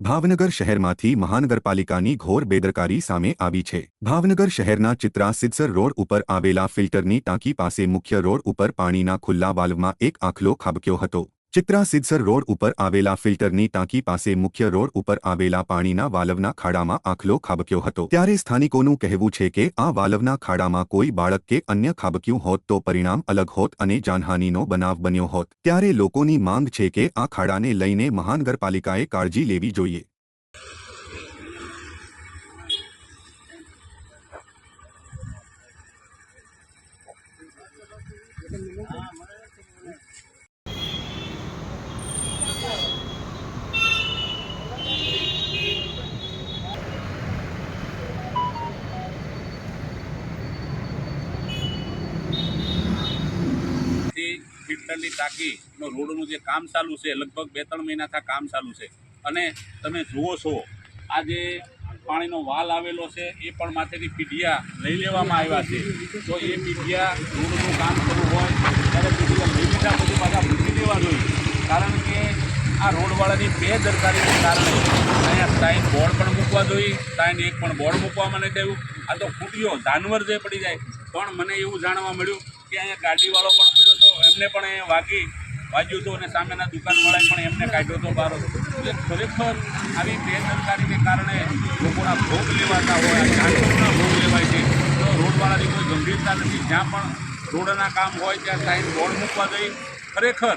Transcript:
ભાવનગર શહેરમાંથી મહાનગરપાલિકાની ઘોર બેદરકારી સામે આવી છે। ભાવનગર શહેરના ચિત્રા સિદ્સર રોડ ઉપર આવેલા ફિલ્ટરની ટાંકી પાસે મુખ્ય રોડ ઉપર પાણીના ખુલ્લા વાલ્વમાં એક આખલો ખાબક્યો હતો। ચિત્રા સિદ્સર રોડ ઉપર આવેલા ફિલ્ટરની ટાંકી પાસે મુખ્ય રોડ ઉપર આવેલા પાણીના વાલ્વના ખાડામાં આખલો ખાબક્યો હતો। ત્યારે સ્થાનિકોનું કહેવું છે કે આ વાલ્વના ખાડામાં કોઈ બાળક કે અન્ય ખાબક્યું હોત તો પરિણામ અલગ હોત અને જાનહાનિનો બનાવ બન્યો હોત। ત્યારે લોકોની માંગ છે કે આ ખાડાને લઈને મહાનગરપાલિકાએ કાળજી લેવી જોઈએ। ફિલ્ટરની ટાંકીનો રોડનું જે કામ ચાલુ છે, લગભગ 2-3 મહિનાથી કામ ચાલુ છે અને તમે જુઓ છો આ જે પાણીનો વાલ આવેલો છે એ પણ માથેથી પીઢિયા લઈ લેવામાં આવ્યા છે। તો એ પીઢિયા રોડનું કામ કરવું હોય ત્યારે પીઢિયા લઈ લીધા પછી પાછા મૂકી દેવા જોઈએ, કારણ કે આ રોડવાળાની બેદરકારીને કારણે અહીંયા સાઈન બોર્ડ પણ મૂકવા જોઈએ, સાઈન એક પણ બોર્ડ મૂકવામાં નથી આવ્યું। આ તો ખૂટીઓ જાનવર જે પડી જાય, પણ મને એવું જાણવા મળ્યું કે અહીંયા ગાડીવાળો પણ પડ્યો હતો, એમને પણ અહીંયા વાગ્યું હતું અને સામેના દુકાનવાળાએ પણ એમને કાઢ્યો હતો બહાર। એટલે ખરેખર આવી બેદરકારીને કારણે લોકોના ભોગ લેવાતા હોય, જાનવરોના ભોગ લેવાય છે। તો રોડવાળાની કોઈ ગંભીરતા નથી, જ્યાં પણ રોડના કામ હોય ત્યાં સાઈન બોર્ડ મૂકવા જોઈએ। ખરેખર